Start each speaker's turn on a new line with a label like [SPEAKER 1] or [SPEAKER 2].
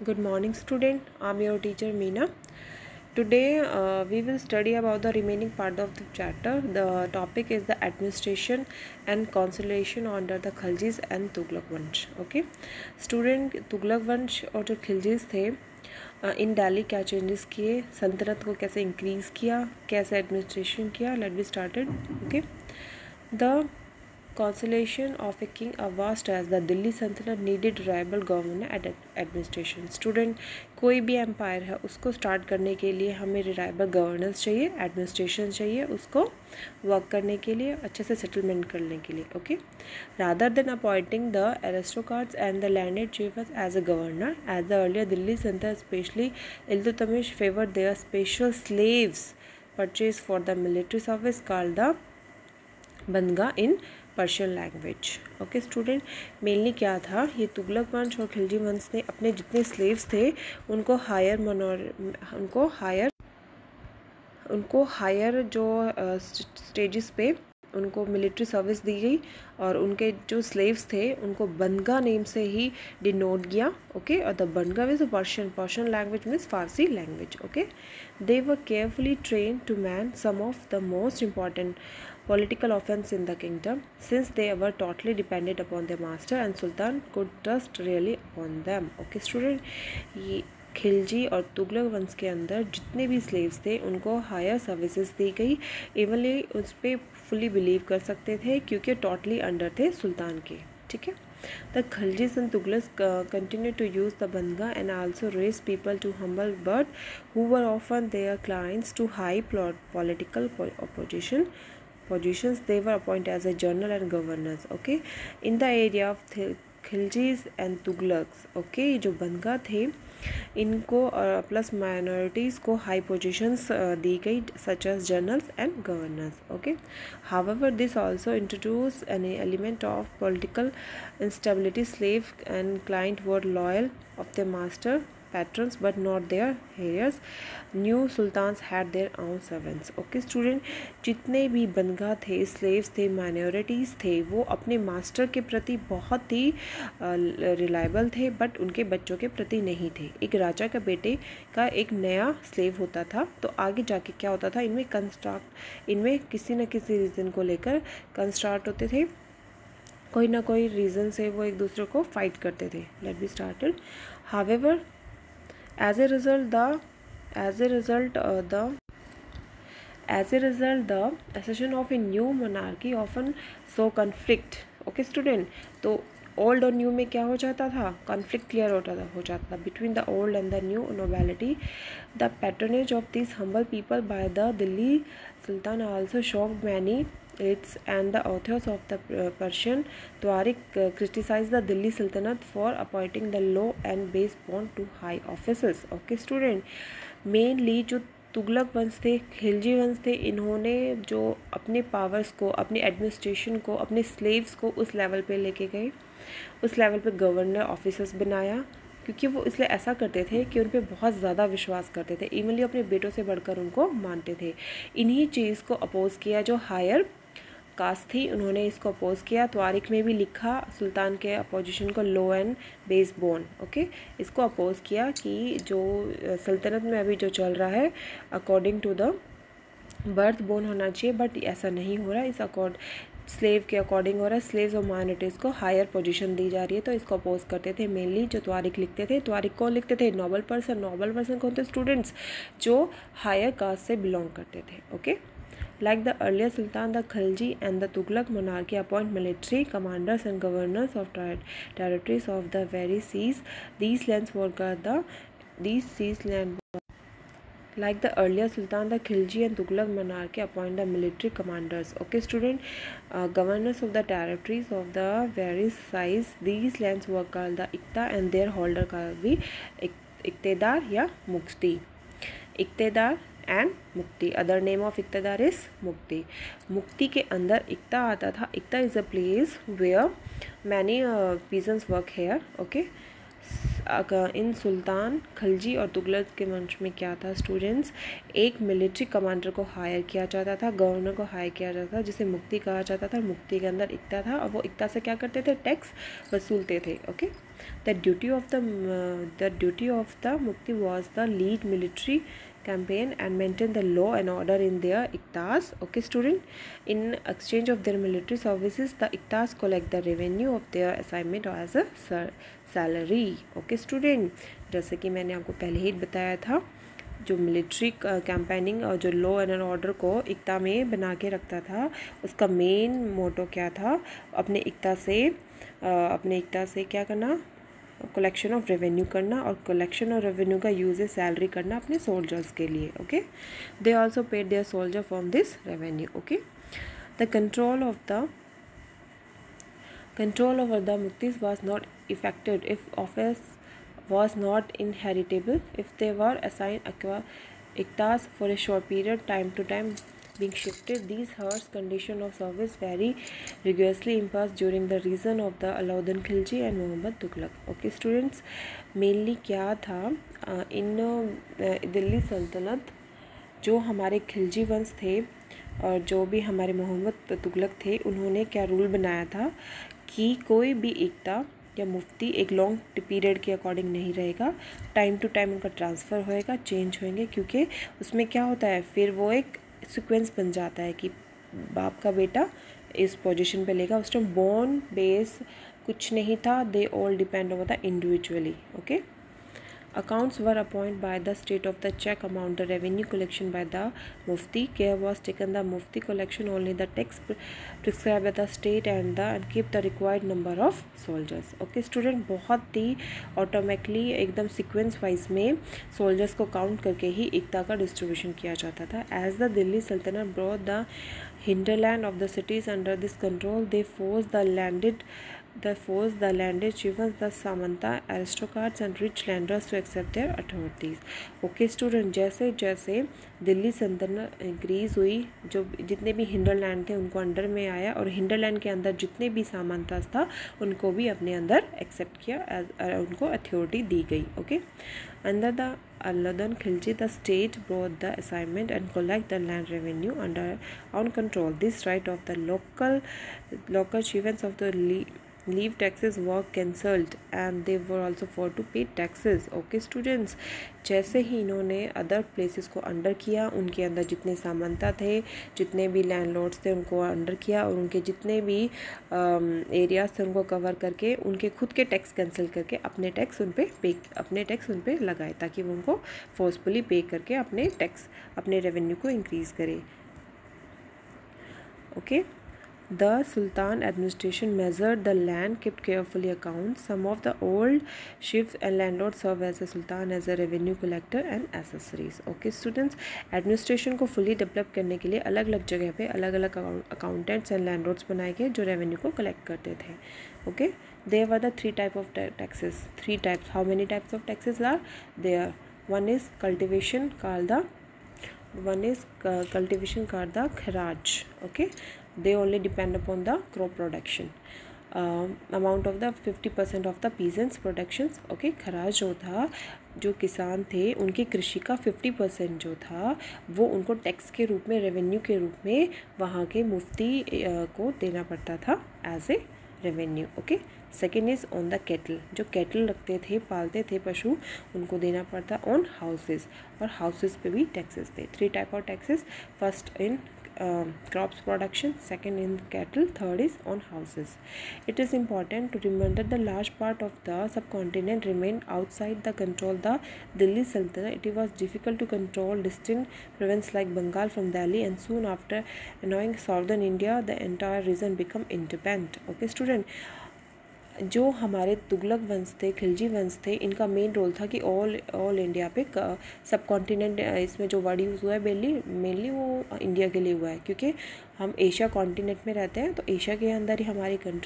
[SPEAKER 1] Good morning, student. I'm your teacher Meena. Today we will study about the remaining part of the chapter. The topic is the administration and consolidation under the Khaljis and Tughlaq Vansh. Okay, student, Tughlaq Vansh और जो खिलजीज थे इन दिल्ली क्या changes किए, सल्तनत को कैसे increase किया, कैसे एडमिनिस्ट्रेशन किया. Let be started. Okay, the consolidation of a king a vast as the Delhi Sultanate needed reliable government and administration. Student, कोई भी एम्पायर है उसको स्टार्ट करने के लिए हमें रिलायबल गवर्नेंस चाहिए, एडमिनिस्ट्रेशन चाहिए, उसको वर्क करने के लिए, अच्छे से सेटलमेंट करने के लिए. Okay, rather than appointing the aristocrats and the landed chiefs as a governor, as the earlier Delhi Sultanate, especially Iltutmish, favored their special slaves purchased for the military service called the bandaga in Persian language. Okay student, mainly क्या था, ये तुगलक वंश और खिलजी वंश ने अपने जितने slaves थे उनको हायर जो स्टेजेस पे उनको मिलिट्री सर्विस दी गई और उनके जो स्लेव्स थे उनको बंदगा नेम से ही डिनोट किया. ओके, और the bandaga is Persian language means Farsi language. Okay, they were carefully train to man some of the most important political offense in the kingdom, since they were totally dependent upon their master and sultan could trust really upon them. Okay student, ये खिलजी और तुगलक वंश के अंदर जितने भी slaves थे उनको higher services दी गई, इवनली उस पर फुली बिलीव कर सकते थे क्योंकि टोटली अंडर थे सुल्तान के. ठीक है, The Khaljis and Tughlaqs continued to use the Bandga and also raised people to humble birth who were often their clients to high political positions. They were appointed as a general and governors. Okay, in the area of Khiljis and Tughlaqs, okay, जो बंदगा थे इनको plus minorities को high positions दी गई such as generals and governors. Okay, however this also introduce an element of political instability. Slave and client were loyal of the master patrons but not their heirs. New sultans had their own servants. Okay student, जितने भी बंदगा थे, slaves थे, minorities थे, वो अपने master के प्रति बहुत ही रिलायबल थे बट उनके बच्चों के प्रति नहीं थे. एक राजा का बेटे का एक नया स्लेव होता था तो आगे जाके क्या होता था, इनमें किसी न किसी रीज़न को लेकर कंस्ट्रक्ट होते थे, कोई ना कोई रीज़न से वो एक दूसरे को फाइट करते थे. Let be started. However As a result, the accession of a new monarchy often saw conflict. Okay, student. तो ओल्ड और न्यू में क्या हो जाता था, कॉन्फ्लिक्ट क्लियर हो जाता था between the old and the new nobility. The patronage of this humble people by the Delhi sultan also shocked many elites, and the authors of the Persian Tariq criticized the Delhi Sultanate for appointing the low and base born to high offices. Okay student, mainly जो तुगलक वंश थे, खिलजी वंश थे, इन्होंने जो अपने powers को, अपने एडमिनिस्ट्रेशन को, अपने स्लेव्स को उस लेवल पे लेके गए, उस लेवल पे गवर्नर ऑफिसर्स बनाया क्योंकि वो इसलिए ऐसा करते थे कि उन पर बहुत ज़्यादा विश्वास करते थे, इवनली अपने बेटों से बढ़कर उनको मानते थे. इन्हीं चीज़ को अपोज़ किया जो हायर कास्ट थी, उन्होंने इसको अपोज किया. तारिक में भी लिखा सुल्तान के अपोजिशन को लो एंड बेस बोन. ओके, इसको अपोज किया कि जो सल्तनत में अभी जो चल रहा है according to the birth born होना चाहिए बट ऐसा नहीं हो रहा है, इस स्लेव के अकॉर्डिंग हो रहा है. स्लेव्स और माइनॉरिटीज़ को हायर पोजीशन दी जा रही है तो इसको अपोज करते थे मेनली जो तारिक लिखते थे. तारिक कौन लिखते थे, नोबल पर्सन कौन थे स्टूडेंट्स, जो हायर कास्ट से बिलोंग करते थे. Okay, Like the earlier Sultan, the Khalji and the Tughlaq monarchy appoint military commanders and governors of territories of the very seas. Like the earlier Sultan, the Khilji and Tughlaq monarchy appoint the military commanders. Okay, student, governors of the territories of the various size. These lands were called the Iqta and their holder called be Iqtedar या मुक्ति. Iqtedar and mukti, other name of iqtedar is mukti. मुक्ति के अंदर इक़्ता आता था. Iqta is a place where many peasants work here. Okay, in sultan Khilji और तुगलक के वंश में क्या था स्टूडेंट्स, एक मिलिट्री कमांडर को हायर किया जाता था, गवर्नर को हायर किया जाता था, जिसे मुफ्ती कहा जाता था। मुफ्ती के अंदर इक्ता था और वो इक्ता से क्या करते थे, टैक्स वसूलते थे। Okay, the duty of the Mufti was the lead military campaign and maintain the law and order in their iktas. Okay student, in exchange of their military services the iktas collect the revenue of their assignment as a salary. Okay student, जैसे कि मैंने आपको पहले ही बताया था, जो military campaigning और जो लॉ एंड ऑर्डर को इक्ता में बना के रखता था, उसका मेन मोटो क्या था, अपने इक्ता से क्या करना, कलेक्शन ऑफ रेवेन्यू करना, और कलेक्शन ऑफ रेवेन्यू का यूज है सैलरी करना अपने सोल्जर्स के लिए। Okay, they also paid their soldier from this revenue. Okay, the control over the muftis was not effected if office was not inheritable. If they were assigned iktas for a short period, time to time being shifted, these harsh condition of service very rigorously imposed during the reign of the Alauddin Khilji and Muhammad Tughlaq. Okay students, mainly क्या था इन दिल्ली सल्तनत, जो हमारे खिलजी वंश थे और जो भी हमारे मोहम्मद तुगलक थे, उन्होंने क्या रूल बनाया था कि कोई भी इक्ता या मुफ्ती एक लॉन्ग पीरियड के अकॉर्डिंग नहीं रहेगा, टाइम टू टाइम उनका ट्रांसफ़र होएगा, चेंज होंगे, क्योंकि उसमें क्या होता है, फिर वो एक सीक्वेंस बन जाता है कि बाप का बेटा इस पोजीशन पे लेगा। उस टाइम बॉर्न बेस कुछ नहीं था, they all depend over the individually. Okay, accounts were appointed by the state of the check amount the revenue collection by the mufti. Care was taken the mufti collection only the tax prescribed by the state and keep the required number of soldiers. Okay student, बहुत ही automatically एकदम sequence wise में soldiers को count करके ही इक्ता का distribution किया जाता था। As the Delhi सल्तनत brought the hinterland of the cities under this control, they forced the landed chiefs, the samanta aristocrats and rich landers to accept their authorities. Okay student, जैसे जैसे दिल्ली सल्तनत इंक्रीज हुई, जो जितने भी हिंडरलैंड थे उनको अंडर में आया, और हिंडरलैंड के अंदर जितने भी सामंतास था उनको भी अपने अंदर एक्सेप्ट किया, उनको अथॉरिटी दी गई। Okay, under the Alauddin Khilji, the state brought the assignment and collect the land revenue under on control. This right of the local chiefs of the leave taxes were cancelled and they were also forced to pay taxes. Okay students, जैसे ही इन्होंने other places को under किया, उनके अंदर जितने सामंता थे, जितने भी लैंडलॉर्ड्स थे, उनको अंडर किया, और उनके जितने भी एरियाज थे उनको कवर करके उनके खुद के टैक्स कैंसिल करके अपने टैक्स उन पे लगाए, ताकि वो उनको फोर्सफुली पे करके अपने रेवेन्यू को इंक्रीज़ करे। Okay, The Sultan administration measured the land, kept carefully accounts. Some of the old chiefs and landlords serve as a sultan as a revenue collector and accessories. Okay students, administration को fully develop करने के लिए अलग अलग जगह पे अलग अलग accountants and landlords बनाए गए जो revenue को collect करते थे। Okay, there were the three type of taxes. Three types. How many types of taxes are there? One is cultivation called the kharaj. Okay, they only depend upon the crop production. Amount of the 50% of the peasants productions. Okay, खराज जो था, जो किसान थे उनकी कृषि का 50% जो था वो उनको टैक्स के रूप में, रेवेन्यू के रूप में वहाँ के मुफ्ती को देना पड़ता था as a revenue. Okay, second is on the cattle, जो कैटल रखते थे, पालते थे पशु, उनको देना पड़ता ऑन हाउसेस, और हाउसेस पे भी टैक्सेस थे। Three type of taxes, first in crops production, second in cattle, third is on houses. It is important to remember that the large part of the subcontinent remained outside the control of the Delhi Sultanate. It was difficult to control distinct provinces like Bengal from Delhi, and soon after annoying southern India, the entire region became independent. Okay student, जो हमारे तुगलक वंश थे, खिलजी वंश थे, इनका main role था कि all India पे सब कॉन्टिनेंट, इसमें जो वर्ड यूज़ हुआ है मेनली वो इंडिया के लिए हुआ है, क्योंकि हम एशिया कॉन्टिनेंट में रहते हैं, तो एशिया के अंदर ही हमारी